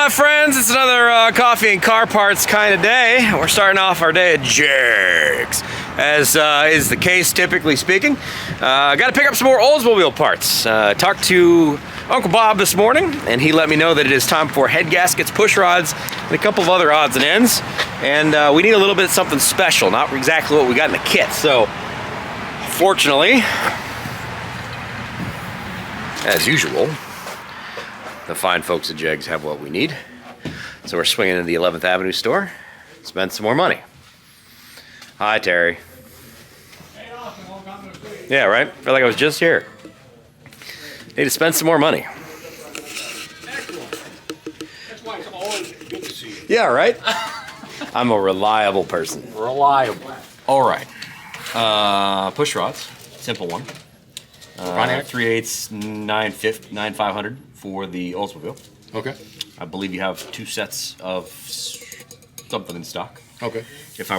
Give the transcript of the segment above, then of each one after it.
my friends, it's another coffee and car parts kind of day. We're starting off our day at Jegs, as is the case typically speaking. Got to pick up some more Oldsmobile parts. Talked to Uncle Bob this morning, and he let me know that it is time for head gaskets, push rods, and a couple of other odds and ends. And we need a little bit of something special, not exactly what we got in the kit. So, fortunately, as usual, the fine folks at Jegs have what we need. So we're swinging into the 11th Avenue store, spend some more money. Hi, Terry. Yeah, right? Feel like I was just here. Need to spend some more money. That's why it's always good to see you. Yeah, right? I'm a reliable person. Reliable. All right. Push rods, simple one. 3/8, 9/500 for the Oldsmobile. Okay. I believe you have two sets of something in stock. Okay. If I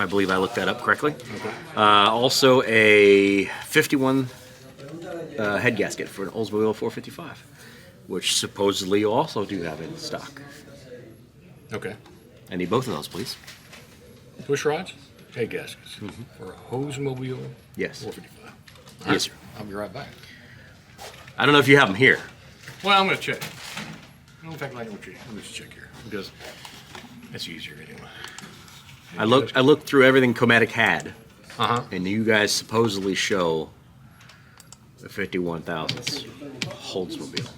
believe I looked that up correctly. Okay. Also a 51 head gasket for an Oldsmobile 455, which supposedly you also do have in stock. Okay. I need both of those, please. Push rods, head gaskets for a Oldsmobile. Yes. 455. Yes, sir. I'll be right back. I don't know if you have them here. Well, I'm going to check. In fact, let me just check here because that's easier anyway. I looked through everything Comatic had, Uh-huh. and you guys supposedly show the 51,000s Oldsmobile.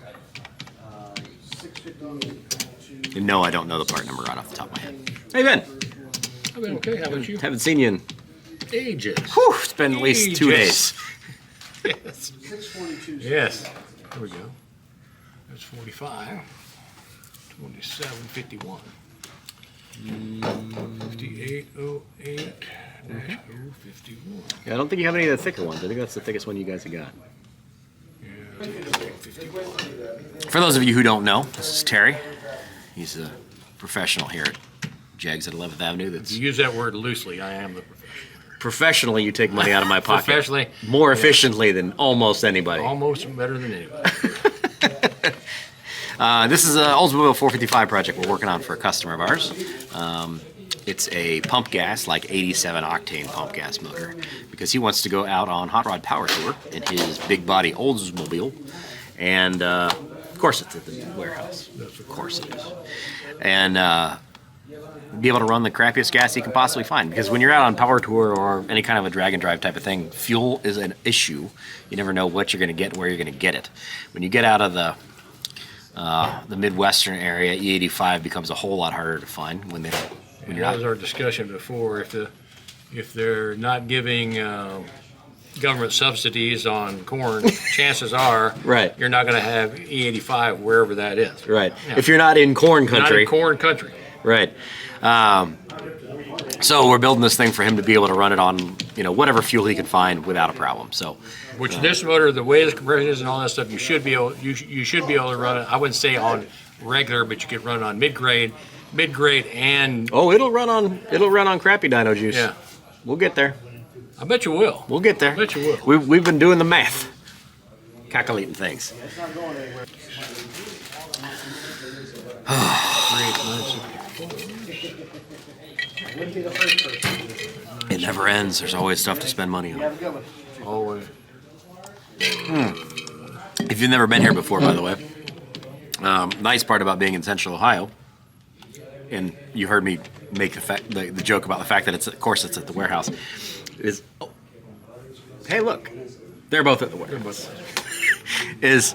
And no, I don't know the part number right off the top of my head. Hey, Ben. I've been okay. How about you? Haven't seen you in, Ages. whew, it's been at least 2 days. Yes. Yes. There we go. That's 45. 27, 51. 5808 -051. Yeah, I don't think you have any of the thicker ones. I think that's the thickest one you guys have got. Yeah, 51. For those of you who don't know, this is Terry. He's a professional here at Jegs at 11th Avenue. If you use that word loosely, I am the professional. Professionally, you take money out of my pocket. Professionally. More efficiently than almost anybody. Almost better than anybody. This is an Oldsmobile 455 project we're working on for a customer of ours. It's a pump gas, like 87 octane pump gas motor, because he wants to go out on hot rod power tour in his big body Oldsmobile. And of course it's at the warehouse. Of course it is. And be able to run the crappiest gas he can possibly find, because when you're out on power tour or any kind of a drag and drive type of thing, fuel is an issue. You never know what you're going to get and where you're going to get it. When you get out of the Midwestern area, E85 becomes a whole lot harder to find when you're That was not. our discussion before. If they're not giving government subsidies on corn, chances are Right. you're not going to have E85 wherever that is. Right. Yeah. If you're not in corn country. Not in corn country. Right. So we're building this thing for him to be able to run it on, whatever fuel he can find without a problem. So, Which this motor, the way this compression is and all that stuff, you should be able to run it. I wouldn't say on regular, but you could run on mid-grade, and it'll run on crappy dyno juice. yeah. We'll get there. I bet you will. We'll get there. I bet you will. We've been doing the math, calculating things. It never ends. There's always stuff to spend money on. Always. If you've never been here before, by the way, nice part about being in Central Ohio, and you heard me make the joke about the fact that it's at the warehouse, is, hey, look, they're both at the warehouse. This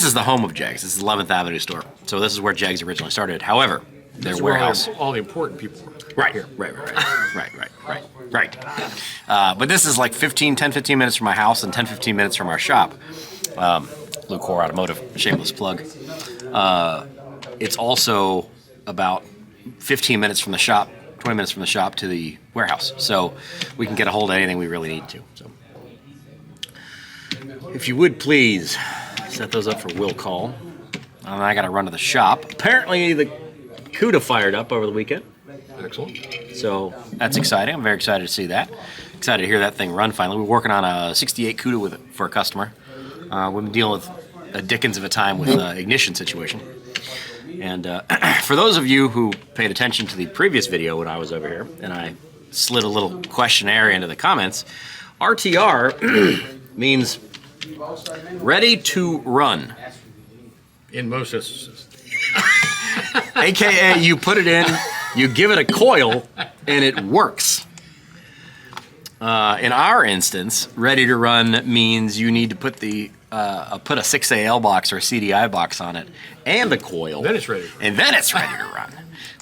is the home of Jegs. This is the 11th Avenue store. So this is where Jegs originally started. However, their That's where warehouse. all the important people are. Right. But this is like 10, 15 minutes from my house and 10, 15 minutes from our shop. Lucor Automotive, shameless plug. It's also about 15 minutes from the shop, 20 minutes from the shop to the warehouse. So we can get a hold of anything we really need to. So if you would please set those up for will call. And I got to run to the shop. Apparently the CUDA fired up over the weekend. Excellent. So that's exciting. I'm very excited to see that. Excited to hear that thing run finally. We're working on a 68 CUDA for a customer. We've been dealing with a dickens of a time with ignition situation. And for those of you who paid attention to the previous video when I was over here, and I slid a little questionnaire into the comments, RTR means ready to run. In most instances. AKA, you put it in, you give it a coil, and it works. In our instance, ready to run means you need to put put a 6AL box or a CDI box on it and a coil. Then it's ready to run. And then it's ready to run,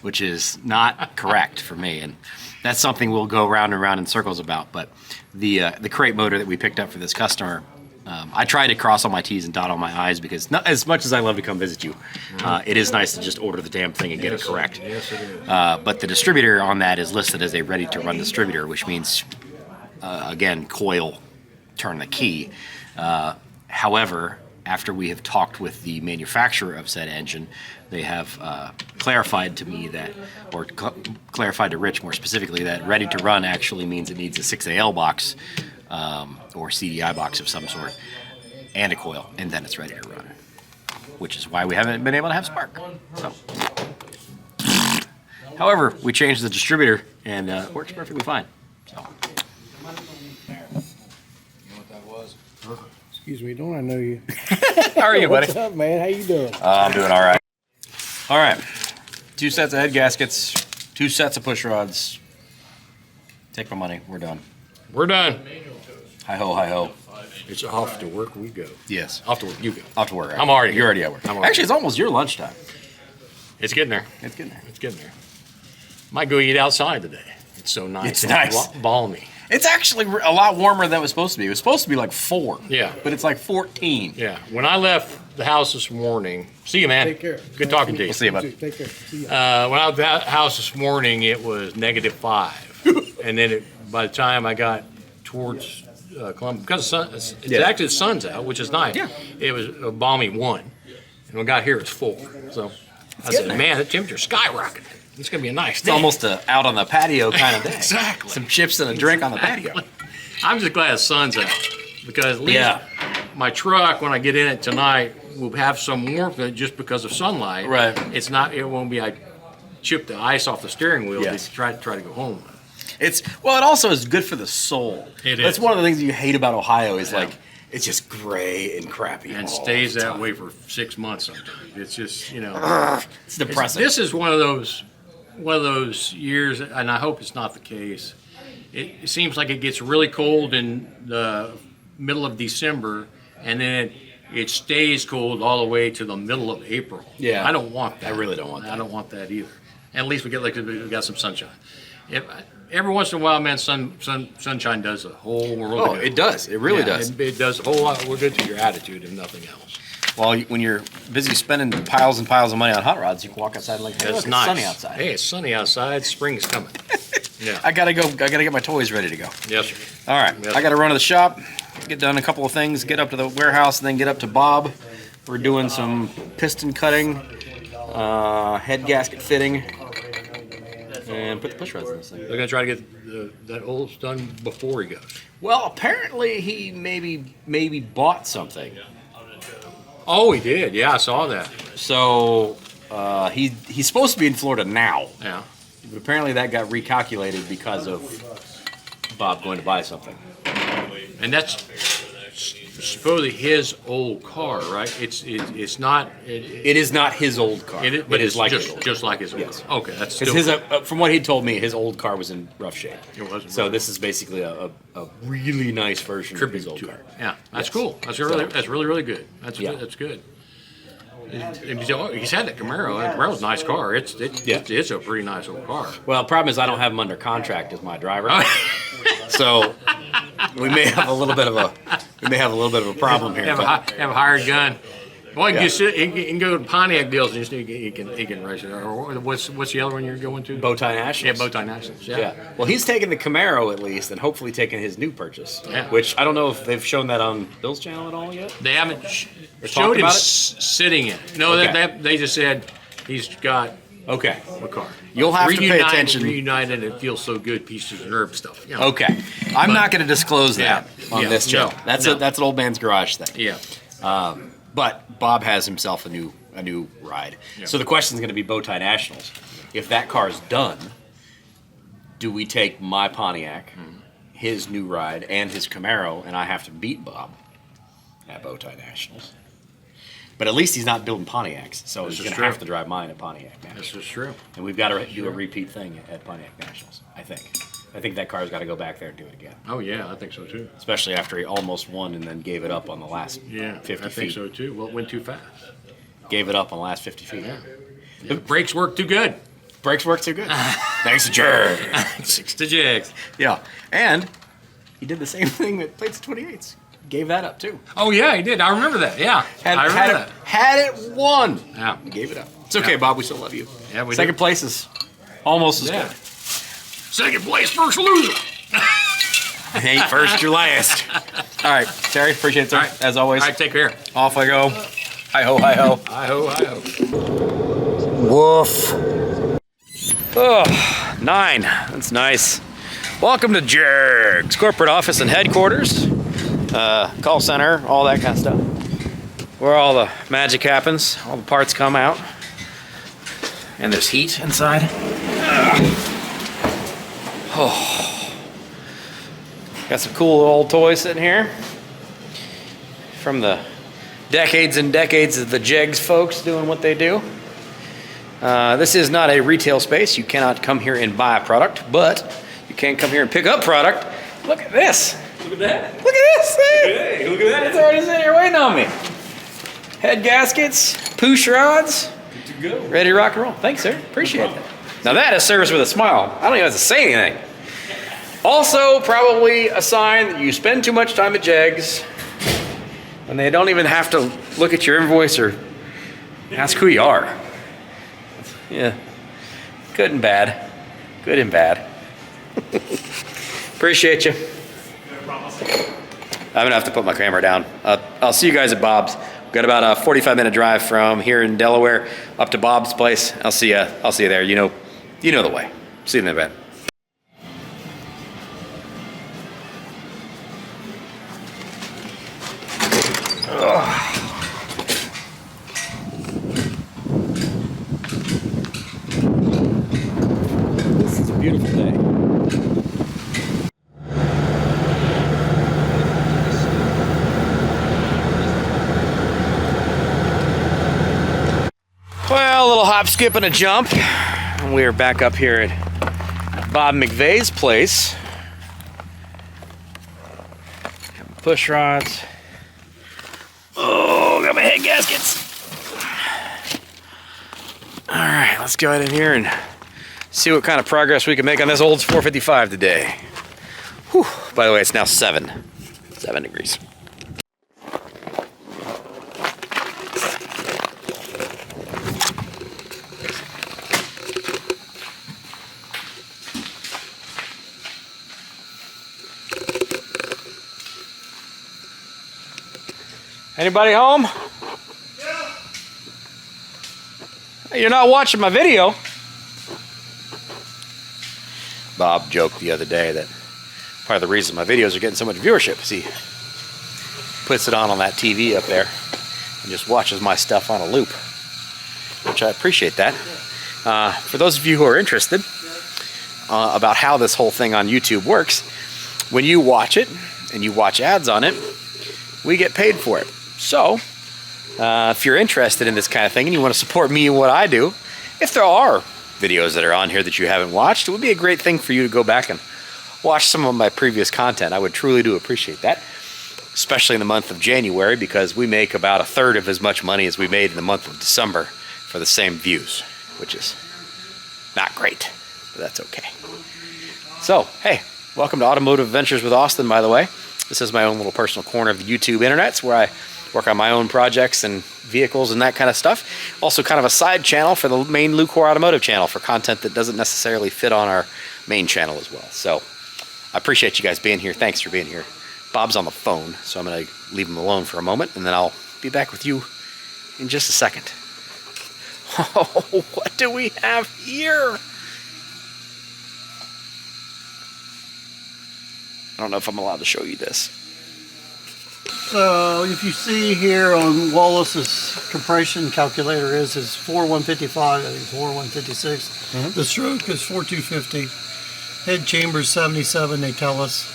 which is not correct for me. And that's something we'll go round and round in circles about. But the crate motor that we picked up for this customer, I tried to cross all my T's and dot all my I's because not, as much as I love to come visit you, it is nice to just order the damn thing and get it correct. Yes, it is. But the distributor on that is listed as a ready-to-run distributor, which means, again, coil, turn the key. However, after we have talked with the manufacturer of said engine, they have clarified to me that, or clarified to Rich more specifically, that ready-to-run actually means it needs a 6AL box or CDI box of some sort and a coil, and then it's ready to run, which is why we haven't been able to have spark. So, however, we changed the distributor and it works perfectly fine. So. Excuse me, don't I know you? How are you, buddy? What's up, man? How you doing? I'm doing all right. All right, 2 sets of head gaskets, 2 sets of push rods. Take my money. We're done. We're done. Hi ho, hi ho. It's off to work we go. Yes. Off to work you go. Off to work. I'm already You're here. already at work. I'm already Actually, it's almost your lunchtime. It's getting there. It's getting there. It's getting there. Might go eat outside today. It's so nice. It's nice. Balmy. It's actually a lot warmer than it was supposed to be. It was supposed to be like 4. Yeah. But it's like 14. Yeah. When I left the house this morning, see you, man. Take care. Good talking to you. We'll see you, bud. Take care. See ya. When I was at the house this morning, it was -5, and then by the time I got towards Columbus, because it's actually the sun's out, which is nice. Yeah. It was a balmy 1, and when I got here, it's 4. So I said, man, the temperature's skyrocketing. It's gonna be a nice day. It's almost a out on the patio kind of day. Exactly. Some chips and a drink on the patio. I'm just glad the sun's out because at least my truck, when I get in it tonight, will have some warmth in it just because of sunlight. Right. It's not. It won't be. I chip the ice off the steering wheel Yes. to try to go home. It also is good for the soul. It That's is. one of the things you hate about Ohio is like it's just gray and crappy. And all stays the that time. way for 6 months sometimes. It's just It's depressing. This is one of those years, and I hope it's not the case. It seems like it gets really cold in the middle of December, and then it stays cold all the way to the middle of April. Yeah. I don't want that. I really don't want that. I don't want that either. And at least we got some sunshine. Every once in a while, man, sunshine does a whole world. Oh, of good. it does. It really does. It does a whole lot. We're good to your attitude, if nothing else. Well, when you're busy spending piles and piles of money on hot rods, you can walk outside and like, hey, look, It's it's nice. sunny outside. Hey, it's sunny outside. Spring's coming. Yeah. I gotta get my toys ready to go. Yes, sir. All right, Yes. I gotta run to the shop, get done a couple of things, get up to the warehouse, and then get up to Bob. We're doing some piston cutting, head gasket fitting, and put the push rods in this thing. They're gonna try to get that old done before he goes. Well, apparently he maybe bought something. Oh, he did. Yeah, I saw that. So he's supposed to be in Florida now, Yeah. but apparently that got recalculated because of Bob going to buy something. And that's supposedly his old car, right? It's not. It is not his old car. But it it's is like just, his old just like his old Yes. car. Okay, that's Because still. from what he told me, his old car was in rough shape. It wasn't So rough. this is basically a really nice version of his tribute old to car. it. Yeah, that's Yes. cool. That's really good. That's Yeah. that's good. And he's had that Camaro. And Camaro's a nice car. It's a pretty nice old car. Well, the problem is I don't have him under contract as my driver, so we may have a little bit of a problem here. Have but- a hired gun. Well, he Yeah. he can go to Pontiac deals and he can race it. Or what's the other one you're going to? Bowtie Nationals. Yeah, Bowtie Nationals. Yeah. Well, he's taking the Camaro at least, and hopefully taking his new purchase. Yeah. Which I don't know if they've shown that on Bill's channel at all yet. They haven't talked showed him about it? sitting in it. No, Okay. they just said he's got Okay. a car. You'll have to pay attention. Reunited, and it feels so good. Pieces of nerve stuff. You know. Okay. I'm not going to disclose that on Yeah, this channel. no, no. That's an old man's garage thing. Yeah. But Bob has himself a new a new ride. Yeah. So the question is going to be Bowtie Nationals. If that car is done, do we take my Pontiac, his new ride, and his Camaro, and I have to beat Bob at Bowtie Nationals? But at least he's not building Pontiacs, so he's going to have to drive mine at Pontiac Nationals. This is true. And we've got to do a repeat thing at Pontiac Nationals, I think. I think that car's got to go back there and do it again. Oh, yeah, I think so, too. Especially after he almost won and then gave it up on the last 50 I think feet. so, too. Well, it went too fast. Gave it up on the last 50 feet. Yeah. The brakes work too good. Brakes work too good. Thanks to Jegs. Thanks to Jegs. Yeah. And he did the same thing with plates 28s. Gave that up, too. Oh, yeah, he did. I remember that. Yeah. I remember that. Had it won. Yeah. He gave it up. It's okay, Bob. We still love you. Yeah, we Second do. place is almost as Yeah. good. Second place, first loser. Ain't first, you're last. All right, Terry, appreciate it, sir. All right. As always. All right, take care. Off I go. Hi-ho, hi-ho. Hi-ho, hi-ho. Woof. Oh, 9. That's nice. Welcome to Jegs, corporate office and headquarters, call center, all that kind of stuff. Where all the magic happens, all the parts come out. And there's heat inside. Oh. Got some cool old toys sitting here from the decades and decades of the Jegs folks doing what they do. This is not a retail space. You cannot come here and buy a product, but you can come here and pick up product. Look at this. Look at that. Look at this thing. Hey, look at that. It's already sitting here waiting on me. Head gaskets, push rods, Good to go. ready to rock and roll. Thanks, sir. Appreciate that. Now that is service with a smile. I don't even have to say anything. Also, probably a sign that you spend too much time at Jegs and they don't even have to look at your invoice or ask who you are. Yeah, good and bad. Good and bad. Appreciate you. I'm gonna have to put my camera down. I'll see you guys at Bob's. We've got about a 45-minute drive from here in Delaware up to Bob's place. I'll see you there. You know the way. See you in a bit. This is a beautiful day. Well, a little hop, skip, and a jump. And we are back up here at Bob McVay's place. Push rods. Oh, got my head gaskets. All right, let's go ahead in here and see what kind of progress we can make on this Olds 455 today. Whew. By the way, it's now 7 degrees. Anybody home? Yeah. You're not watching my video. Bob joked the other day that part of the reason my videos are getting so much viewership is he puts it on that TV up there and just watches my stuff on a loop, which I appreciate that. For those of you who are interested about how this whole thing on YouTube works, when you watch it and you watch ads on it, we get paid for it. So, if you're interested in this kind of thing and you want to support me and what I do, if there are videos that are on here that you haven't watched, it would be a great thing for you to go back and watch some of my previous content. I would truly do appreciate that, especially in the month of January, because we make about 1/3 of as much money as we made in the month of December for the same views, which is not great, but that's okay. So, hey, welcome to Automotive Adventures with Austin, by the way. This is my own little personal corner of the YouTube internets where I work on my own projects and vehicles and that kind of stuff. Also kind of a side channel for the main Lucor Automotive channel for content that doesn't necessarily fit on our main channel as well. So I appreciate you guys being here. Thanks for being here. Bob's on the phone, so I'm going to leave him alone for a moment, and then I'll be back with you in just a second. Oh, what do we have here? I don't know if I'm allowed to show you this. So if you see here on Wallace's compression calculator is 4155, I think 4156. The stroke is 4250. Head chamber is 77, they tell us.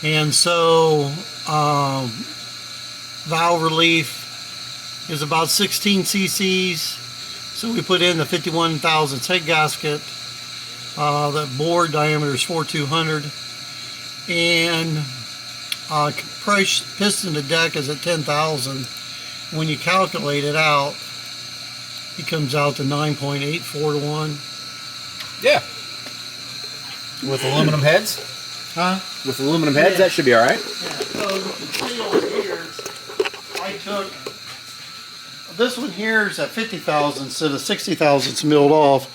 And so valve relief is about 16 cc's. So we put in the 51 thousandths head gasket. The bore diameter is 4200. And compression piston to deck is at 10,000. When you calculate it out, it comes out to 9.84 to 1. Yeah. With aluminum heads? Huh? With aluminum heads, that should be all right. Yeah. So you can see over here, I took this one here is at 50 thousandths instead of 60 thousandths milled off,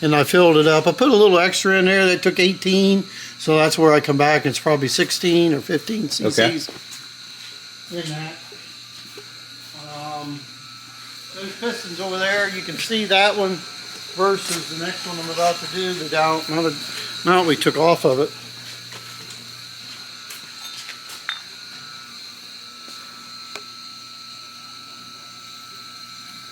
and I filled it up. I put a little extra in there that took 18, so that's where I come back. It's probably 16 or 15 cc's in that. Those pistons over there, you can see that one versus the next one I'm about to do. The down mount we took off of it.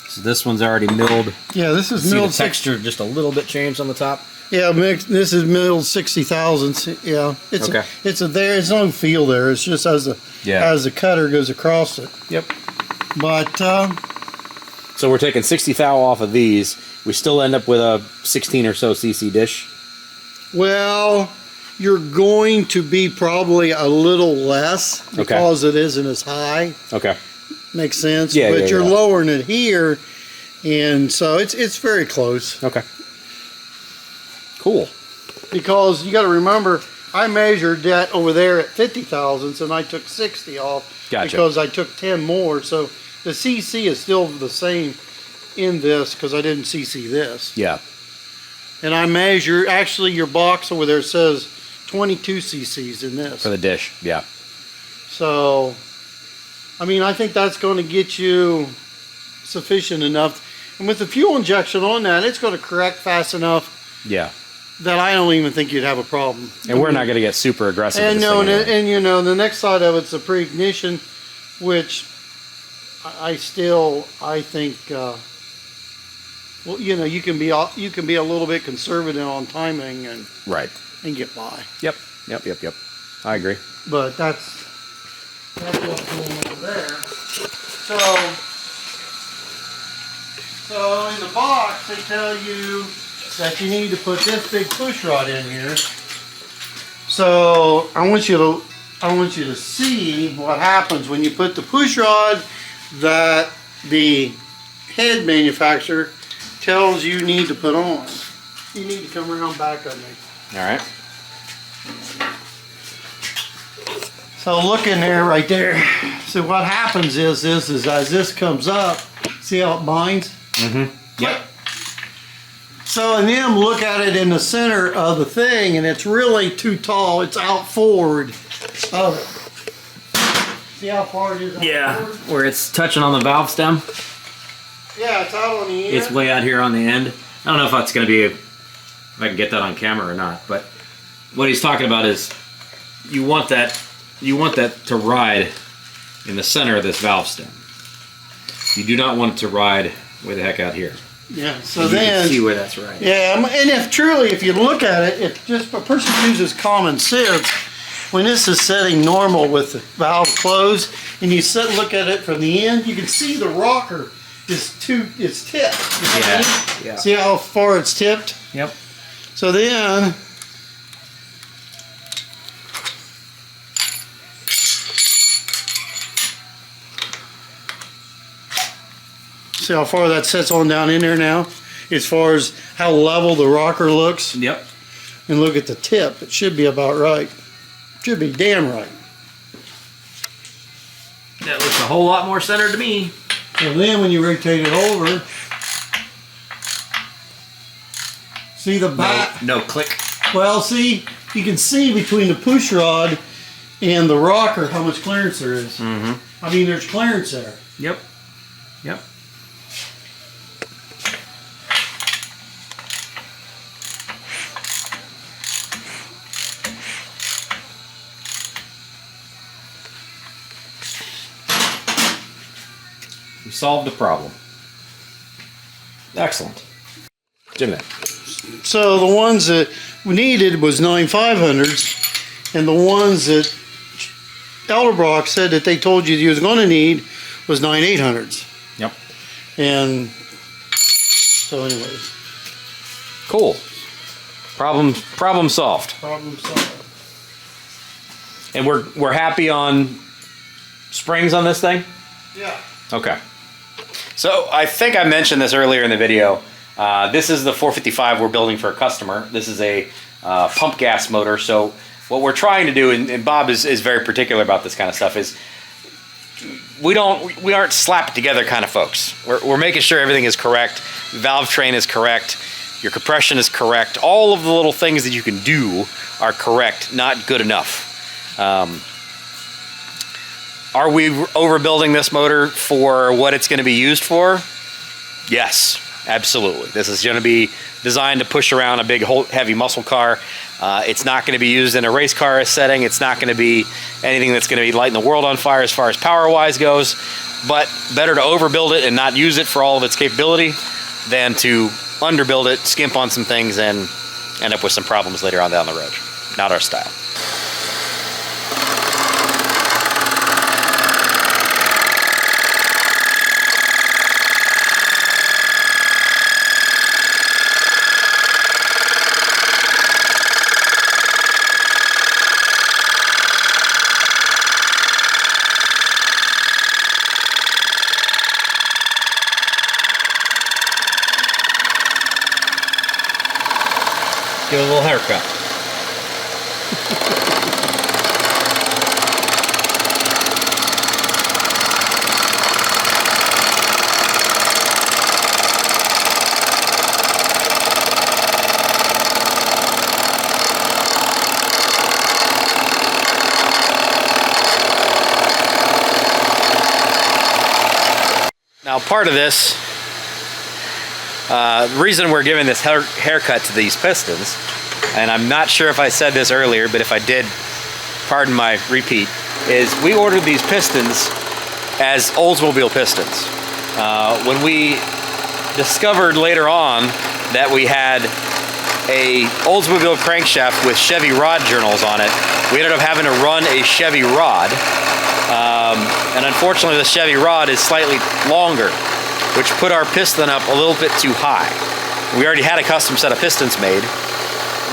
So this one's already milled. Yeah, this is See milled the texture just a little bit changed on the top. Yeah, this is milled 60 thousandths. Yeah, it's Okay. It's no feel there. It's just as the cutter goes across it. Yep. But So we're taking 60 thou off of these. We still end up with a 16 or so cc dish. well, you're going to be probably a little less because it isn't as high. Okay. Makes sense. Yeah, but yeah, you're yeah. lowering it here, and so it's very close. Okay. Cool. Because you got to remember, I measured that over there at 50 thousandths, and I took 60 off because I took 10 more. So the CC is still the same in this because I didn't CC this. Yeah. And I measure, actually your box over there says 22 cc's in this. For the dish. Yeah. So, I mean, I think that's going to get you sufficient enough. And with the fuel injection on that, it's going to correct fast enough Yeah. that I don't even think you'd have a problem. And we're not going to get super aggressive. And with this no, thing anyway. and you know, the next side of it's a pre-ignition, which I think, well, you know, you can be a little bit conservative on timing and Right. get by. Yep. I agree. But that's what's going on there. So in the box they tell you that you need to put this big push rod in here. So I want you to see what happens when you put the push rod that the head manufacturer tells you need to put on. You need to come around back on me. All right. So look in there right there. So what happens is as this comes up, see how it binds? Mm-hmm. Yep. So and then look at it in the center of the thing, and it's really too tall. It's out forward of it. See how far it is out forward? Where it's touching on the valve stem. Yeah, it's out on the end. It's way out here on the end. I don't know if that's going to be, if I can get that on camera or not, but what he's talking about is you want that to ride in the center of this valve stem. You do not want it to ride way the heck out here. Yeah, so And you then can see where that's riding. yeah, and if you look at it, if just a person uses common sense, when this is setting normal with the valve closed, and you look at it from the end, you can see the rocker is tipped. You know what I mean? Yeah. See how far it's tipped? Yep. So then, see how far that sets on down in there now? As far as how level the rocker looks? Yep. And look at the tip. It should be about right. Should be damn right. That looks a whole lot more centered to me. And then when you rotate it over, see the back? No click. Well, see, you can see between the push rod and the rocker how much clearance there is. Mm-hmm. I mean, there's clearance there. Yep. Yep. We solved the problem. Excellent. Jim, then. So the ones that we needed was 9,500s, and the ones that Elderbrock said that they told you was going to need was 9,800s. Yep. And so anyways. Cool. Problem solved. Problem solved. And we're happy on springs on this thing? Yeah. Okay. So I think I mentioned this earlier in the video. This is the 455 we're building for a customer. This is a pump gas motor. So what we're trying to do, and Bob is very particular about this kind of stuff, is we aren't slapped together kind of folks. We're making sure everything is correct. Valve train is correct. Your compression is correct. All of the little things that you can do are correct, not good enough. Are we overbuilding this motor for what it's going to be used for? Yes, absolutely. This is going to be designed to push around a big, heavy muscle car. It's not going to be used in a race car setting. It's not going to be anything that's going to be lighting the world on fire as far as power-wise goes. But better to overbuild it and not use it for all of its capability than to underbuild it, skimp on some things, and end up with some problems later on down the road. Not our style. Give it a little haircut. Now, part of this, the reason we're giving this haircut to these pistons, and I'm not sure if I said this earlier, but if I did, pardon my repeat, is we ordered these pistons as Oldsmobile pistons. When we discovered later on that we had a Oldsmobile crankshaft with Chevy rod journals on it, we ended up having to run a Chevy rod. And unfortunately the Chevy rod is slightly longer, which put our piston up a little bit too high. We already had a custom set of pistons made.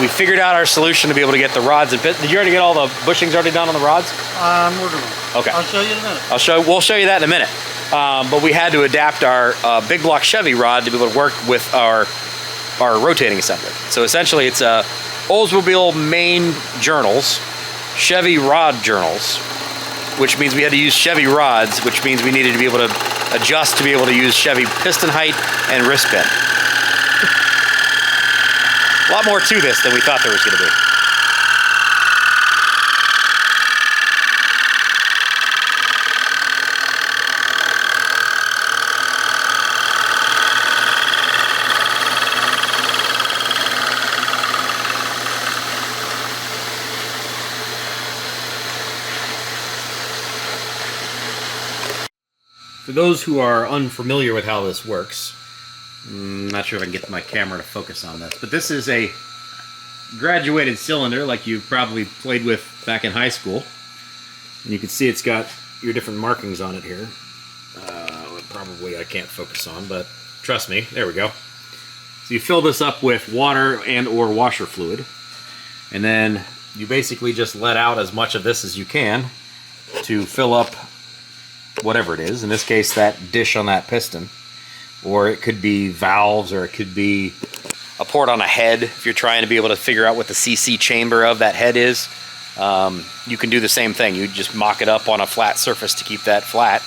We figured out our solution to be able to get the rods and pistons. Did you already get all the bushings already done on the rods? I'm working on it. Okay. I'll show you in a minute. We'll show you that in a minute. But we had to adapt our big block Chevy rod to be able to work with our rotating assembly. So essentially it's Oldsmobile main journals, Chevy rod journals, which means we had to use Chevy rods, which means we needed to be able to adjust to be able to use Chevy piston height and wrist bend. A lot more to this than we thought there was going to be. For those who are unfamiliar with how this works, I'm not sure if I can get my camera to focus on this, but this is a graduated cylinder like you probably played with back in high school. And you can see it's got your different markings on it here. Probably I can't focus on, but trust me, there we go. So you fill this up with water and or washer fluid, and then you basically just let out as much of this as you can to fill up whatever it is. In this case, that dish on that piston. Or it could be valves, or it could be a port on a head if you're trying to be able to figure out what the CC chamber of that head is. You can do the same thing. You just mock it up on a flat surface to keep that flat,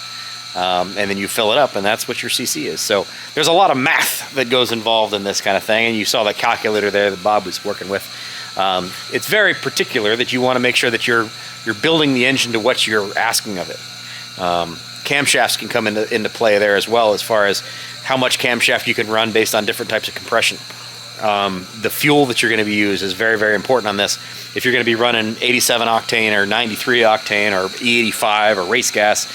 and then you fill it up, and that's what your CC is. So there's a lot of math that goes involved in this kind of thing, and you saw that calculator there that Bob was working with. It's very particular that you want to make sure that you're building the engine to what you're asking of it. Camshafts can come into play there as well, as far as how much camshaft you can run based on different types of compression. The fuel that you're going to be used is very, very important on this. If you're going to be running 87 octane or 93 octane or E85 or race gas,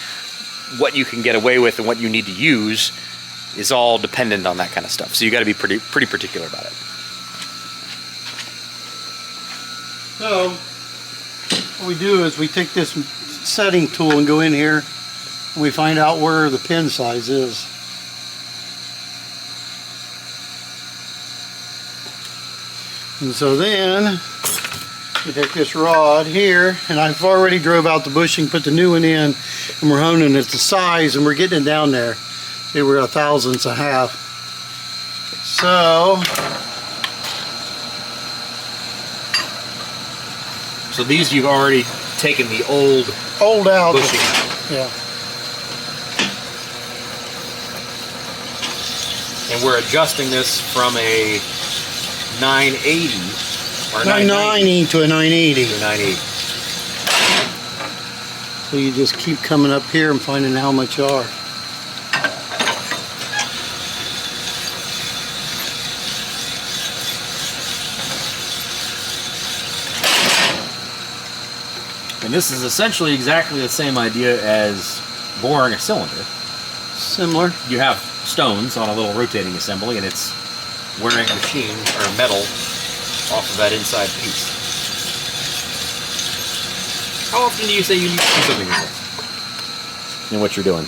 what you can get away with and what you need to use is all dependent on that kind of stuff. So you got to be pretty particular about it. So what we do is we take this setting tool and go in here and we find out where the pin size is. And so then we take this rod here, and I've already drove out the bushing, put the new one in, and we're honing it to size, and we're getting it down there. See, we're a thousandths a half. So these you've already taken the old out. bushing out. Yeah. And we're adjusting this from a 980 or 990 to a 980. to 980. So you just keep coming up here and finding how much you are. And this is essentially exactly the same idea as boring a cylinder. Similar. You have stones on a little rotating assembly, and it's wearing machine or metal off of that inside piece. How often do you say you need to do something like this in what you're doing?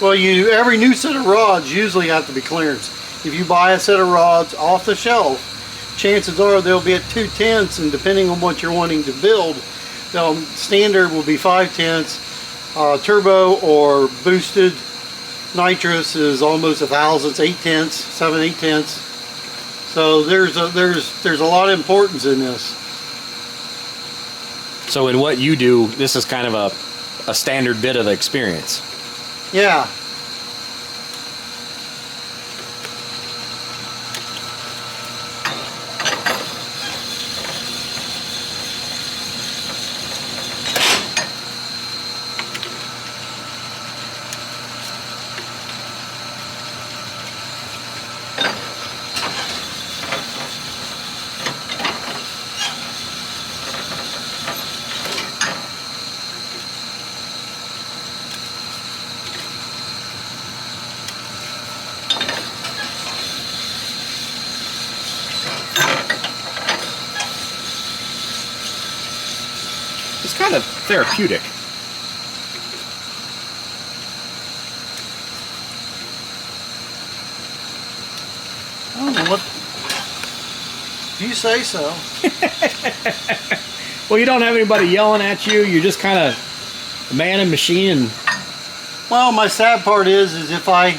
Well, every new set of rods usually have to be clearance. If you buy a set of rods off the shelf, chances are they'll be at 2/10, and depending on what you're wanting to build, standard will be 5/10. Turbo or boosted nitrous is almost 1,000, 8/10, 7, 8/10. So there's a lot of importance in this. So in what you do, this is kind of a standard bit of the experience. Yeah. It's kind of therapeutic. I don't know what. You say so. Well, you don't have anybody yelling at you. You're just kind of man and machine. Well, my sad part is if I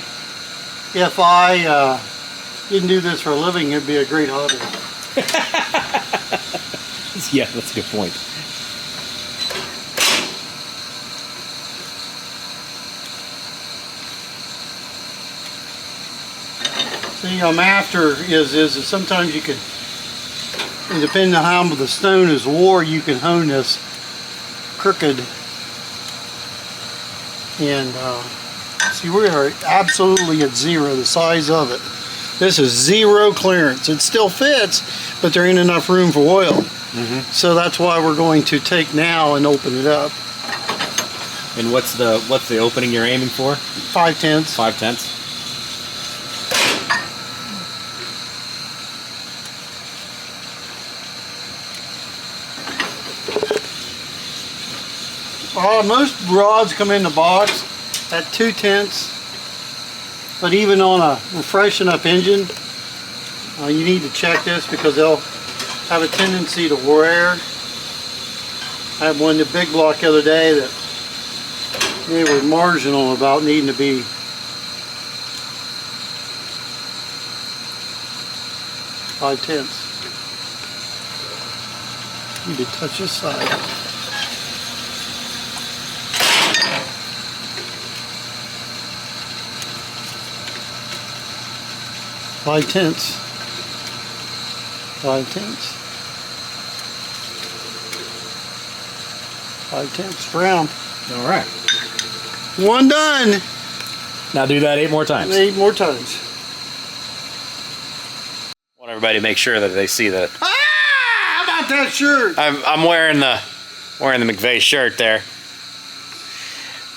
didn't do this for a living, it'd be a great hobby. Yeah, that's a good point. See, I'm after is sometimes you could, and depending on how the stone is wore, you can hone this crooked. And see, we are absolutely at zero, the size of it. This is zero clearance. It still fits, but there ain't enough room for oil. Mm-hmm. So that's why we're going to take now and open it up. And what's the opening you're aiming for? 5/10. 5/10. Most rods come in the box at 2/10, but even on a fresh enough engine, you need to check this because they'll have a tendency to wear. I had one, the big block the other day, that they were marginal about needing to be 5/10. Need to touch this side. Five tenths. 5/10 brown. All right. One done. Now do that 8 more times. 8 more times. I want everybody to make sure that they see that How about that shirt? I'm wearing the McVay shirt there.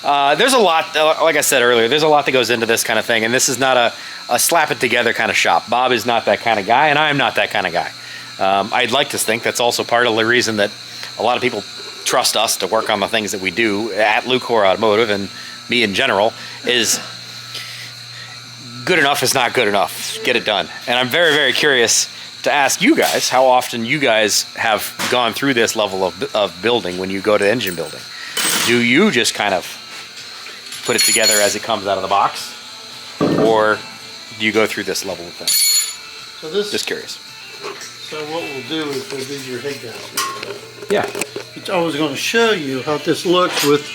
There's a lot, like I said earlier, there's a lot that goes into this kind of thing, and this is not a slap it together kind of shop. Bob is not that kind of guy, and I'm not that kind of guy. I'd like to think that's also part of the reason that a lot of people trust us to work on the things that we do at Lucor Automotive, and me in general, is good enough is not good enough. Get it done. And I'm very, very curious to ask you guys how often you guys have gone through this level of building when you go to engine building. Do you just kind of put it together as it comes out of the box, or do you go through this level of thing? So this, just curious. So what we'll do is we'll do your head gasket. Yeah. Which I was going to show you how this looks with.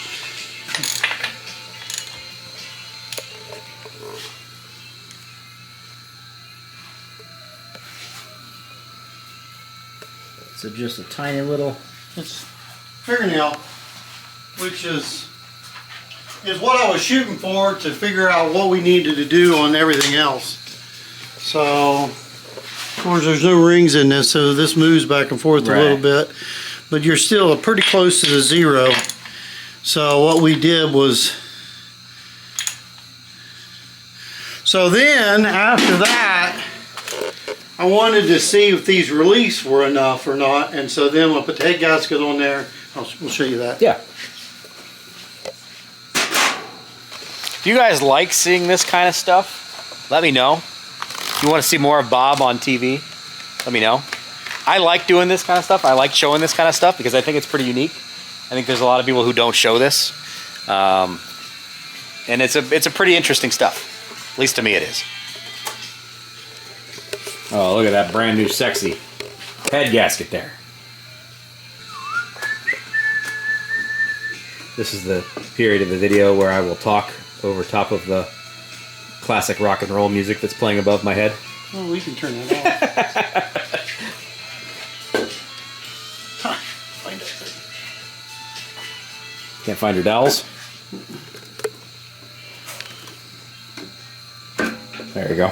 So just a tiny little. It's fingernail, which is what I was shooting for to figure out what we needed to do on everything else. So, of course, there's no rings in this, so this moves back and forth a little bit, but you're still pretty close to the zero. So what we did was, so then after that, I wanted to see if these release were enough or not, and so then we'll put the head gasket on there. We'll show you that. Yeah. Do you guys like seeing this kind of stuff? Let me know. If you want to see more of Bob on TV, let me know. I like doing this kind of stuff. I like showing this kind of stuff because I think it's pretty unique. I think there's a lot of people who don't show this. And it's a pretty interesting stuff. At least to me it is. Oh, look at that brand new sexy head gasket there. This is the period of the video where I will talk over top of the classic rock and roll music that's playing above my head. Well, we can turn that off. Find that thing. Can't find your dowels? There you go.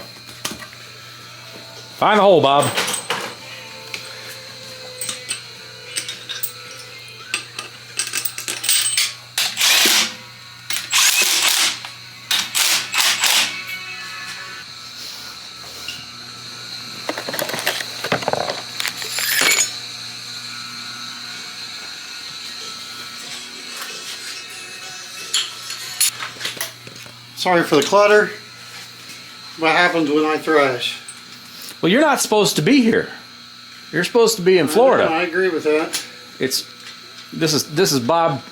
Find the hole, Bob. Sorry for the clutter. What happens when I thrash? Well, you're not supposed to be here. You're supposed to be in Florida. I agree with that. This is Bob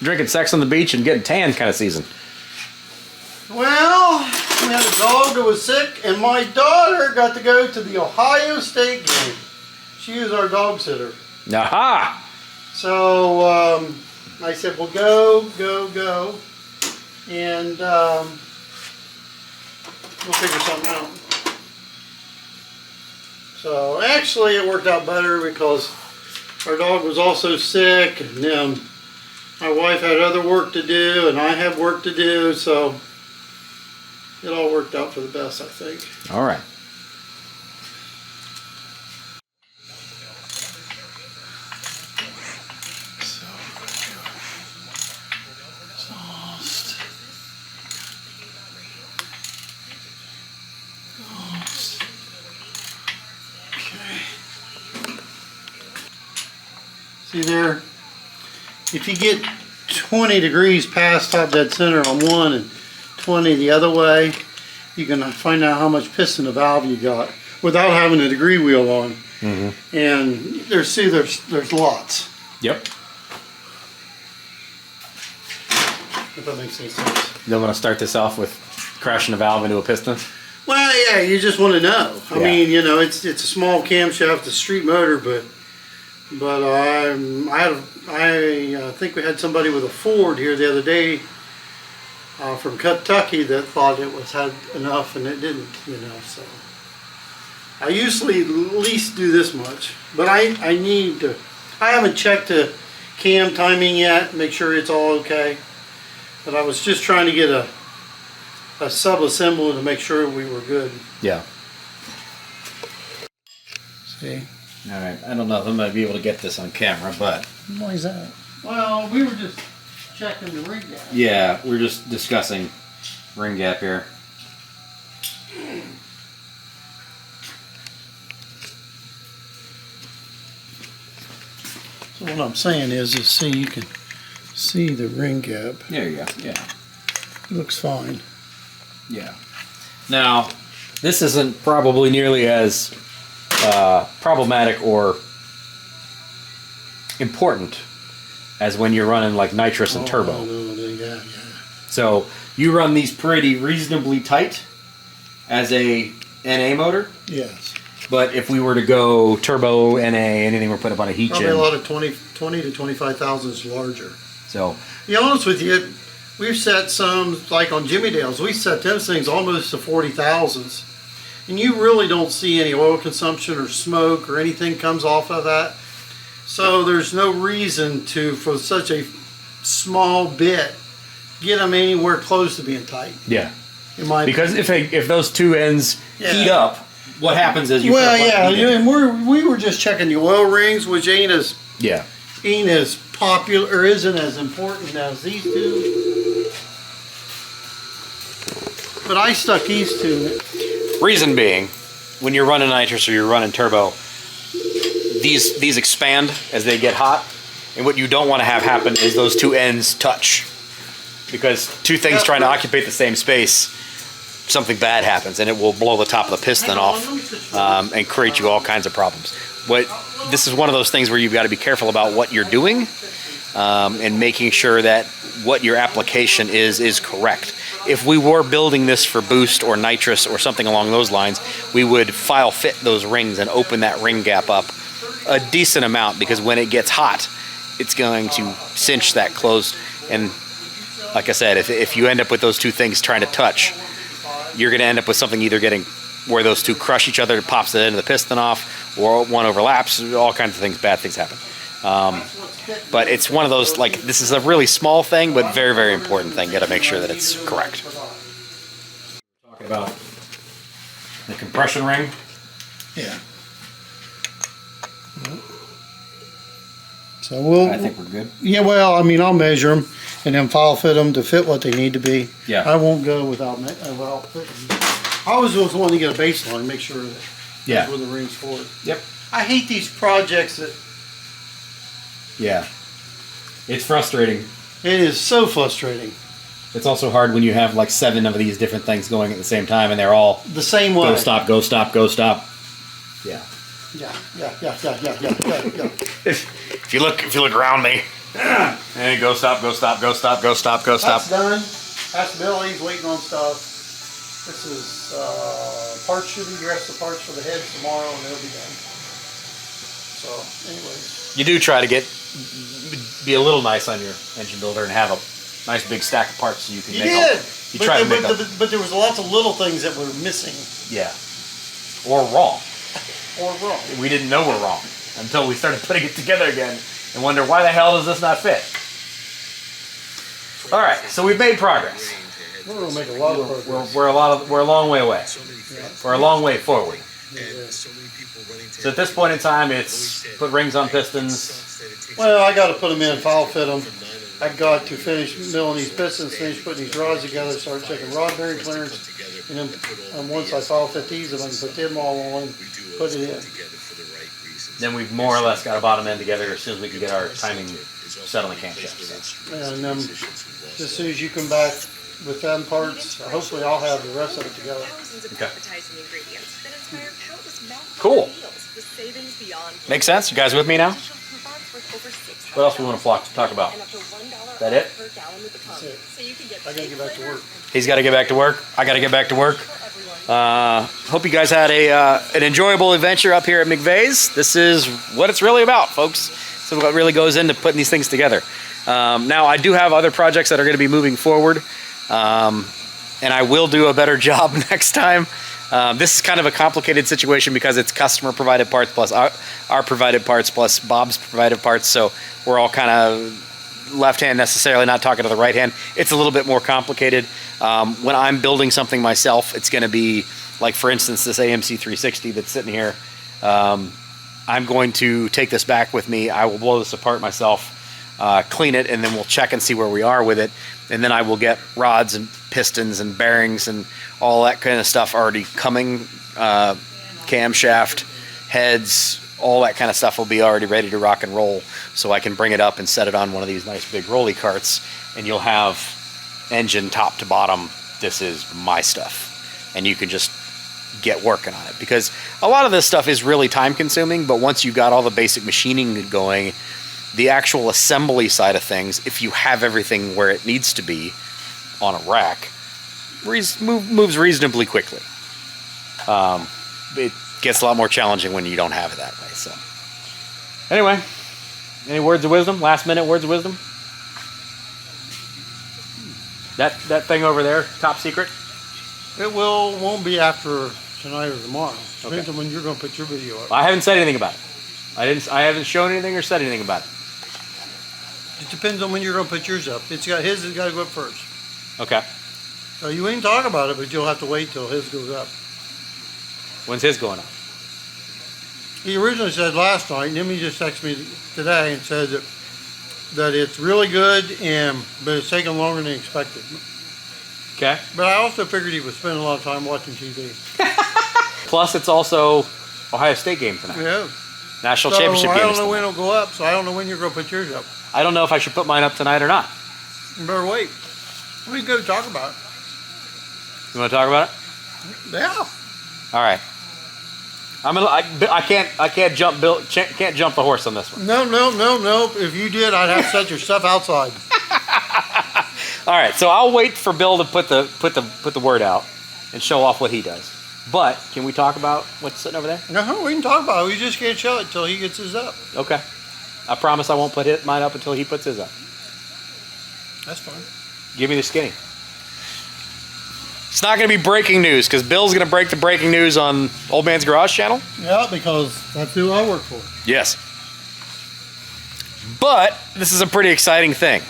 drinking sex on the beach and getting tan kind of season. Well, we had a dog that was sick, and my daughter got to go to the Ohio State game. She was our dog sitter. Aha! So I said, well, go. And we'll figure something out. So actually it worked out better because our dog was also sick, and then my wife had other work to do and I had work to do, so it all worked out for the best, I think. All right. See there, if you get 20 degrees past top dead center on one and 20 the other way, you can find out how much piston the valve you got without having a degree wheel on. Mm-hmm. And there's lots. Yep. If that makes any sense. You don't want to start this off with crashing a valve into a piston? Well, yeah, you just want to know. I Yeah. mean, you know, it's a small camshaft, it's a street motor, but I think we had somebody with a Ford here the other day from Kentucky that thought it had enough, and it didn't, you know. So I usually at least do this much, but I need to. I haven't checked the cam timing yet, make sure it's all okay. But I was just trying to get a sub-assembly to make sure we were good. Yeah. See? All right. I don't know if I'm going to be able to get this on camera, but Why is that? Well, we were just checking the ring gap. Yeah, we're just discussing ring gap here. So what I'm saying is see, you can see the ring gap. There you go. Yeah. It looks fine. Yeah. Now, this isn't probably nearly as problematic or important as when you're running like nitrous and turbo. Yeah. So you run these pretty reasonably tight as a NA motor, Yes. but if we were to go turbo, NA, anything we're putting up on a heat Probably a gen, lot of 20 to 25,000 is larger. so To be honest with you, we've set some, like on Jimmy Dale's, we set those things almost to 40,000s. And you really don't see any oil consumption or smoke or anything comes off of that. So there's no reason to, for such a small bit, get them anywhere close to being tight. yeah. In my Because if those two ends Yeah. heat up, what happens is you well, put a bunch of heat in. and we were just checking the oil rings, which ain't as popular or isn't as important as these two. But I stuck these two. Reason being, when you're running nitrous or you're running turbo, these expand as they get hot, and what you don't want to have happen is those two ends touch, because two things trying to occupy the same space, something bad happens and it will blow the top of the piston off and create you all kinds of problems. This is one of those things where you've got to be careful about what you're doing and making sure that what your application is correct. If we were building this for boost or nitrous or something along those lines, we would file fit those rings and open that ring gap up a decent amount, because when it gets hot, it's going to cinch that closed. And like I said, if you end up with those two things trying to touch, you're going to end up with something either getting where those two crush each other, it pops the end of the piston off, or one overlaps, all kinds of things, bad things happen. But it's one of those, like, this is a really small thing, but very, very important thing. Got to make sure that it's correct. Talking about the compression ring. Yeah. So I think we're good. Yeah, well, I mean, I'll measure them and then file fit them to fit what they need to be. Yeah. I won't go without fitting. I always just want to get a baseline, make sure that Yeah. that's where the ring's for. Yep. I hate these projects that Yeah. It's frustrating. it is so frustrating. It's also hard when you have like 7 of these different things going at the same time, and they're all The same way. go stop, go stop, go stop. Yeah. Yeah. If you look around me, and go stop, go stop, go stop, go stop, go stop. That's done. That's Billy. He's waiting on stuff. This is parts should be dressed the parts for the heads tomorrow, and they'll be done. So, anyways. You do try to be a little nice on your engine builder and have a nice big stack of parts so you can You make did. You try to make but there was lots of little things that were missing yeah, or wrong. or wrong. We didn't know we're wrong until we started putting it together again and wonder why the hell does this not fit. All right, so we've made progress. We're gonna make a lot of progress. We're a long way away. We're a long way forward. So at this point in time, it's put rings on pistons. Well, I got to put them in, file fit them. I got to finish milling these pistons, finish putting these rods together, start checking rod bearing clearance, and then once I file fit these, I can put them all on, put it in. Then we've more or less got a bottom end together as soon as we can get our timing set on the camshafts. And then as soon as you come back with them parts, hopefully I'll have the rest of it together. Okay. Cool. Makes sense. You guys with me now? What else we want to talk about? Is that it? That's it. I gotta get back to work. He's got to get back to work. I got to get back to work. Hope you guys had an enjoyable adventure up here at McVay's. This is what it's really about, folks. This is what really goes into putting these things together. Now, I do have other projects that are going to be moving forward, and I will do a better job next time. This is kind of a complicated situation because it's customer provided parts plus our provided parts plus Bob's provided parts, so we're all kind of left hand necessarily not talking to the right hand. It's a little bit more complicated. When I'm building something myself, it's going to be like, for instance, this AMC 360 that's sitting here. I'm going to take this back with me. I will blow this apart myself. clean it, and then we'll check and see where we are with it. And then I will get rods and pistons and bearings and all that kind of stuff already coming, camshaft, heads, all that kind of stuff will be already ready to rock and roll, so I can bring it up and set it on one of these nice big rolly carts, and you'll have engine top to bottom. This is my stuff, and you can just get working on it, because a lot of this stuff is really time consuming, but once you've got all the basic machining going, the actual assembly side of things, if you have everything where it needs to be on a rack, moves reasonably quickly. It gets a lot more challenging when you don't have it that way. So anyway, any words of wisdom? Last minute words of wisdom? That thing over there, top secret? It won't be after tonight or tomorrow. Depends on when you're going to put your video up. I haven't said anything about it. I haven't shown anything or said anything about it. It depends on when you're going to put yours up. His has got to go up first. Okay. So you ain't talk about it, but you'll have to wait till his goes up. When's his going up? He originally said last night, and then he just texted me today and said that it's really good, but it's taking longer than expected. Okay. But I also figured he was spending a lot of time watching TV. Plus, it's also Ohio State game tonight. Yeah. National So championship I game. don't know when it'll go up, so I don't know when you're going to put yours up. I don't know if I should put mine up tonight or not. You better wait. We can go talk about it. You want to talk about it? Yeah. All right. I can't jump the horse on this one. No. If you did, I'd have to set your stuff outside. All right, so I'll wait for Bill to put the word out and show off what he does. But can we talk about what's sitting over there? No, we can talk about it. We just can't show it till he gets his up. Okay. I promise I won't put mine up until he puts his up. That's fine. Give me the skinny. It's not going to be breaking news, because Bill's going to break the breaking news on Old Man's Garage channel. Yeah, because that's who I work for. Yes. But this is a pretty exciting thing.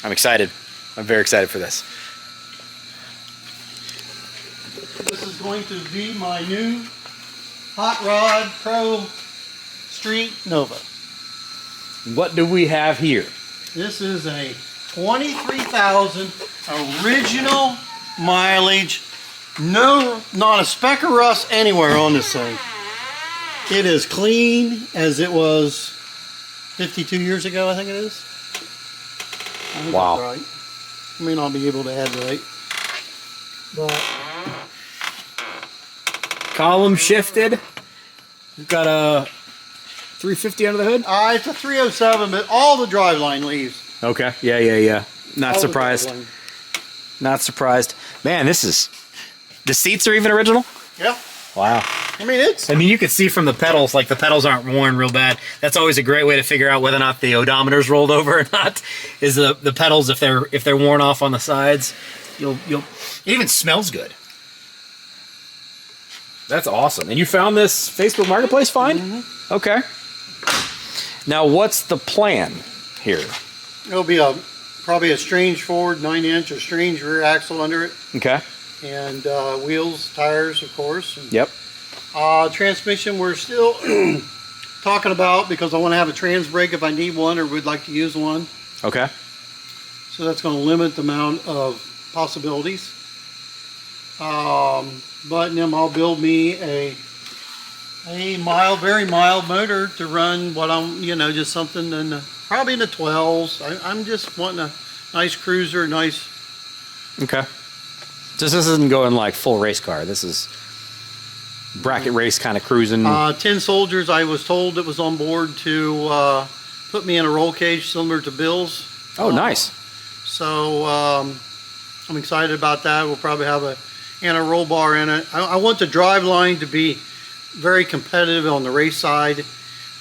I'm excited. I'm very excited for this. This is going to be my new Hot Rod Pro Street Nova. What do we have here? This is a 23,000 original mileage. No, not a speck of rust anywhere on this thing. It is clean as it was 52 years ago, I think it is. I think Wow. that's right. I may not be able to add right. But Column shifted. We've got a 350 under the hood. it's a 307, but all the driveline leaves. Okay. Yeah. Not All the surprised. driveline. Not surprised. Man, the seats are even original? Yeah. Wow. I mean, You can see from the pedals, like the pedals aren't worn real bad. That's always a great way to figure out whether or not the odometer's rolled over or not. Is the pedals, if they're worn off on the sides, it even smells good. That's awesome. And you found this Facebook Marketplace find? Mm-hmm. Okay. Now, what's the plan here? it'll be probably a strange forward 9-inch, a strange rear axle under it, Okay. and wheels, tires, of course. And, Yep. transmission, we're still talking about, because I want to have a trans brake if I need one or would like to use one. Okay. So that's going to limit the amount of possibilities. But then I'll build me a mild, very mild motor to run what I'm, just something in probably in the 12s. I'm just wanting a nice cruiser, nice. Okay. This isn't going like full race car. This is bracket race kind of cruising. 10 Soldiers, I was told that was on board to put me in a roll cage similar to Bill's. Oh, nice. So I'm excited about that. We'll probably have a roll bar in it. I want the drive line to be very competitive on the race side,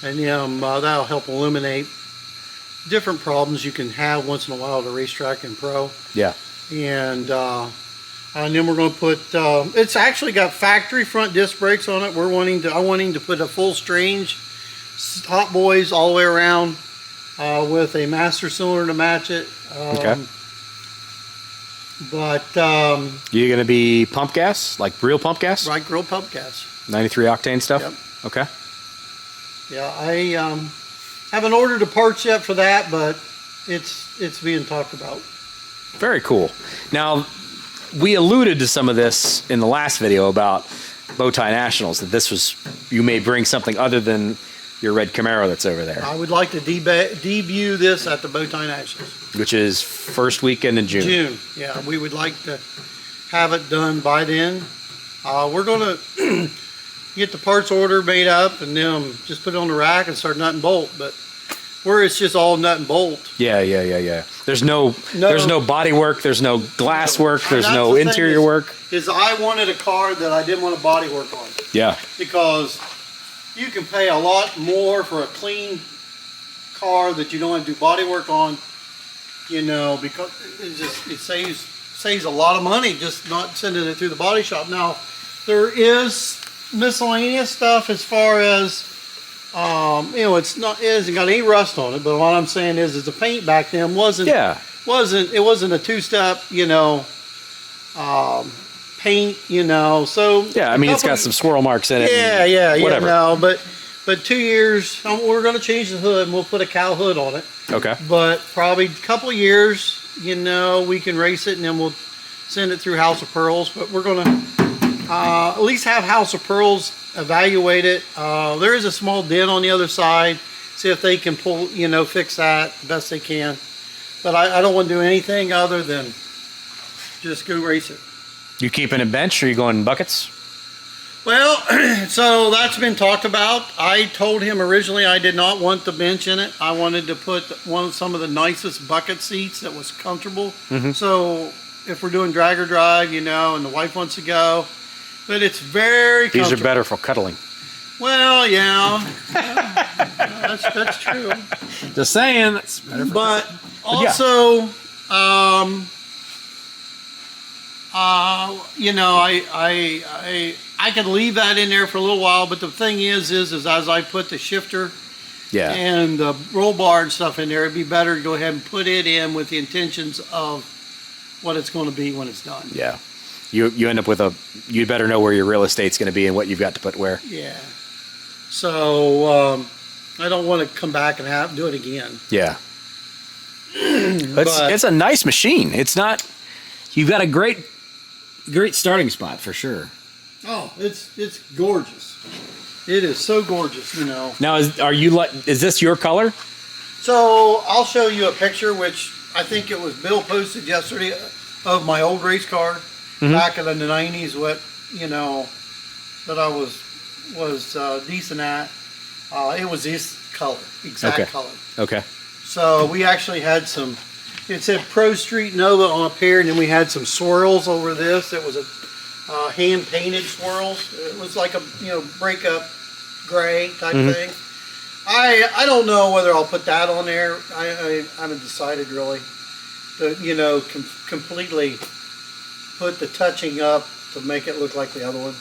and that'll help eliminate different problems you can have once in a while at a racetrack and pro. Yeah. And then we're going to put. It's actually got factory front disc brakes on it. I'm wanting to put a full strange Hot Boys all the way around with a master cylinder to match it. Okay. But You're going to be pump gas, like real pump gas? right, grill pump gas. 93 octane stuff? Yep. Okay. Yeah, I haven't ordered the parts yet for that, but it's being talked about. Very cool. Now, we alluded to some of this in the last video about Bowtie Nationals, that you may bring something other than your red Camaro that's over there. I would like to debut this at the Bowtie Nationals. Which is first weekend in June. June, yeah. We would like to have it done by then. We're going to get the parts order made up and then just put it on the rack and start nut and bolt. But where it's just all nut and bolt. Yeah. There's no body work. There's no glass work. There's no interior work. Is I wanted a car that I didn't want to body work on. Yeah. Because you can pay a lot more for a clean car that you don't have to do body work on, because it saves a lot of money just not sending it through the body shop. Now, there is miscellaneous stuff as far as it hasn't got any rust on it, but what I'm saying is the paint back then wasn't a two-step paint, so yeah, I mean, it's got some swirl marks in it. Whatever. But 2 years, we're going to change the hood and we'll put a cow hood on it. Okay. But probably a couple of years, we can race it and then we'll send it through House of Pearls. But we're going to at least have House of Pearls evaluate it. There is a small dent on the other side. See if they can fix that the best they can. But I don't want to do anything other than just go race it. You keeping it bench or you going buckets? Well, so that's been talked about. I told him originally I did not want the bench in it. I wanted to put some of the nicest bucket seats that was comfortable. Mm-hmm. So if we're doing drag or drive, and the wife wants to go, but it's very comfortable. These are better for cuddling. Well, yeah, that's true. Just saying. That's better for but also, I could leave that in there for a little while, but the thing is as I put the shifter and the roll bar and stuff in there, it'd be better to go ahead and put it in with the intentions of what it's going to be when it's done. Yeah. You end up with you better know where your real estate's going to be and what you've got to put where. Yeah. So, I don't want to come back and do it again. Yeah. It's a nice machine. It's not, you've got a great starting spot for sure. Oh, it's gorgeous. It is so gorgeous, Now, is this your color? So I'll show you a picture, which I think it was Bill posted yesterday of my old race car back in the 90s. What that I was decent at. It was this color, exact color. Okay. So we actually had some. It said Pro Street Nova on up here, and then we had some swirls over this. It was a hand painted swirls. It was like a breakup gray type thing. I don't know whether I'll put that on there. I haven't decided really to completely put the touching up to make it look like the other one.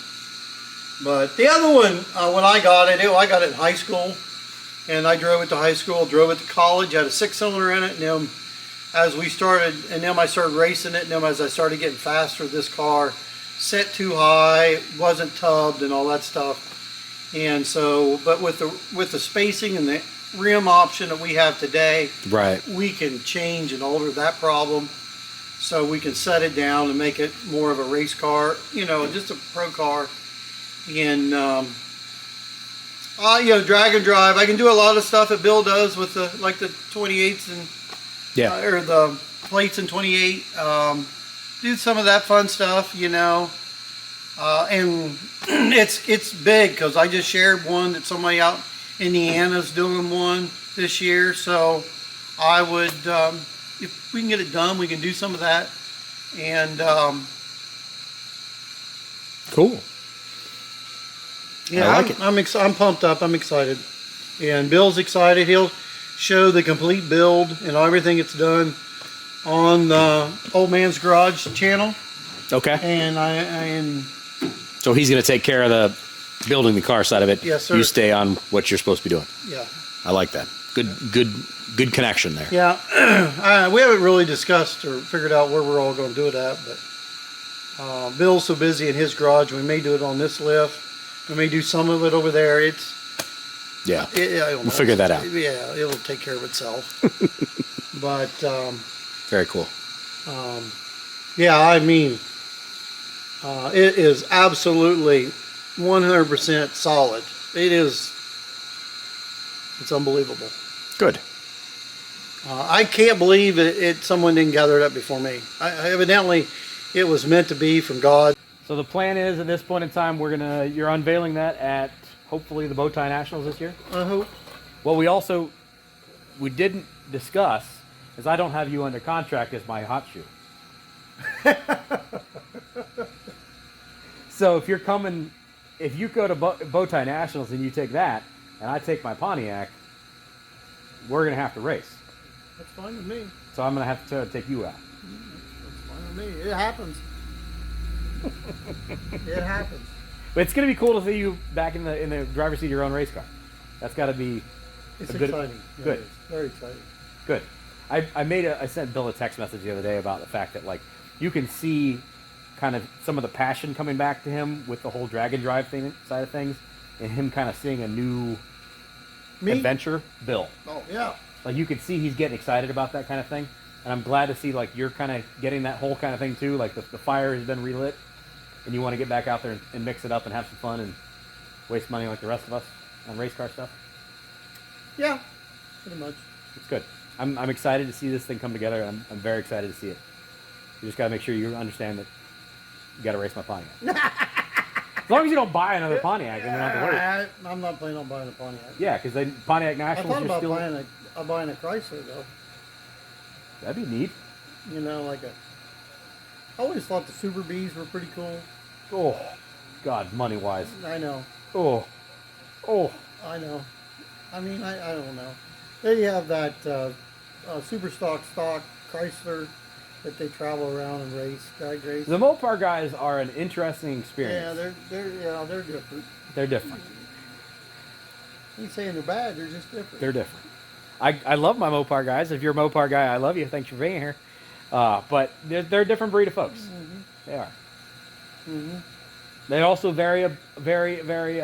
But the other one, when I got it in high school, and I drove it to high school, drove it to college. I had a 6-cylinder in it, and then as I started racing it, and then as I started getting faster, this car set too high, wasn't tubbed, and all that stuff. And so, but with the spacing and the rim option that we have today, right, we can change and alter that problem. So we can set it down and make it more of a race car, just a pro car. And drag and drive. I can do a lot of stuff that Bill does with the 28s and or the plates in 28. Do some of that fun stuff, and it's big because I just shared one that somebody out in Indiana's doing one this year. So I would, if we can get it done, we can do some of that. And cool. Yeah, I like it. I'm pumped up. I'm excited, and Bill's excited. He'll show the complete build and everything it's done on the Old Man's Garage channel. Okay. And so he's going to take care of the building the car side of it. Yes, sir. You stay on what you're supposed to be doing. Yeah. I like that. Good connection there. Yeah. We haven't really discussed or figured out where we're all going to do it at, but Bill's so busy in his garage. We may do it on this lift. We may do some of it over there. Yeah. I don't We'll know. figure that out. Yeah, it'll take care of itself. But Very cool. yeah, I mean, it is absolutely 100% solid. It is. It's unbelievable. Good. I can't believe someone didn't gather it up before me. Evidently, it was meant to be from God. So the plan is, at this point in time, you're unveiling that at hopefully the Bowtie Nationals this year. I hope. What we didn't discuss is I don't have you under contract as my hot shoe. So if you go to Bowtie Nationals and you take that, and I take my Pontiac, we're gonna have to race. That's fine with me. So I'm gonna have to take you out. That's fine with me. It happens. It happens. But it's gonna be cool to see you back in the driver's seat of your own race car. That's got to be It's a good, exciting. Yeah, good. it is. Very exciting. Good. I sent Bill a text message the other day about the fact that like you can see kind of some of the passion coming back to him with the whole drag and drive side of things, and him kind of seeing a new adventure. Bill, Oh yeah. like you could see he's getting excited about that kind of thing, and I'm glad to see like you're kind of getting that whole kind of thing too. Like the fire has been relit, and you want to get back out there and mix it up and have some fun and waste money like the rest of us on race car stuff. Yeah. Pretty much. It's good. I'm excited to see this thing come together. I'm very excited to see it. You just got to make sure you understand that you got to race my Pontiac. As long as you don't buy another Pontiac, then you don't have to worry. I'm not planning on buying a Pontiac. Yeah, because then Pontiac I Nationals, thought you're about still... buying a Chrysler though. That'd be neat. You know, I always thought the Super Bs were pretty cool. Oh, God, money-wise. I know. Oh. I know. I mean, I don't know. Then you have that super stock Chrysler that they travel around and drag race. The Mopar guys are an interesting Yeah, experience. they're different. They're different. I ain't saying they're bad. They're just different. They're different. I love my Mopar guys. If you're a Mopar guy, I love you. Thanks for being here. But they're a different breed of folks. Mm-hmm. They are. Mm-hmm. They're also very, very, very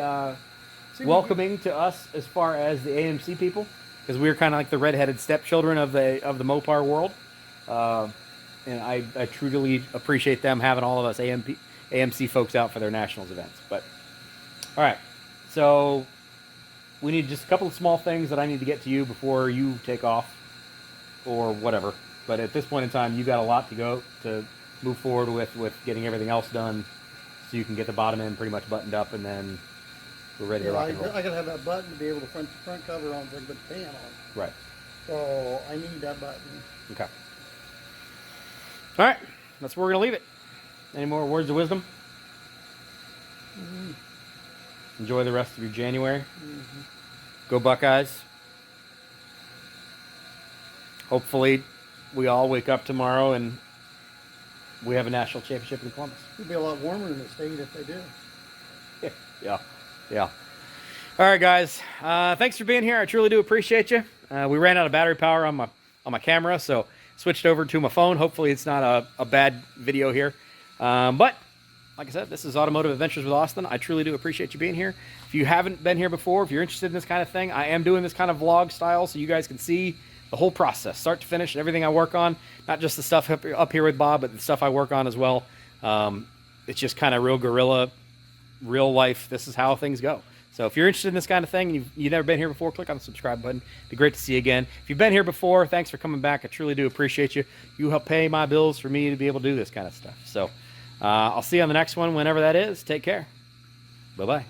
welcoming to us as far as the AMC people, because we're kind of like the redheaded stepchildren of the Mopar world. And I truly appreciate them having all of us AMC folks out for their nationals events. But all right, so we need just a couple of small things that I need to get to you before you take off or whatever. But at this point in time, you got a lot to move forward with getting everything else done, so you can get the bottom end pretty much buttoned up, and then we're ready to rock and roll. I gotta have that button to be able to front cover on so I can put the pan on. Right. So I need that button. Okay. All right, that's where we're gonna leave it. Any more words of wisdom? Mm-hmm. Enjoy the rest of your January. Mm-hmm. Go Buckeyes. Hopefully, we all wake up tomorrow and we have a national championship in Columbus. It'd be a lot warmer in the state if they do. Yeah. All right, guys. Thanks for being here. I truly do appreciate you. We ran out of battery power on my camera, so switched over to my phone. Hopefully, it's not a bad video here. But like I said, this is Automotive Adventures with Austin. I truly do appreciate you being here. If you haven't been here before, if you're interested in this kind of thing, I am doing this kind of vlog style so you guys can see the whole process, start to finish, everything I work on. Not just the stuff up here with Bob, but the stuff I work on as well. It's just kind of real guerrilla, real life. This is how things go. So if you're interested in this kind of thing and you've never been here before, click on the subscribe button. It'd be great to see you again. If you've been here before, thanks for coming back. I truly do appreciate you. You help pay my bills for me to be able to do this kind of stuff. So I'll see you on the next one, whenever that is. Take care. Bye-bye.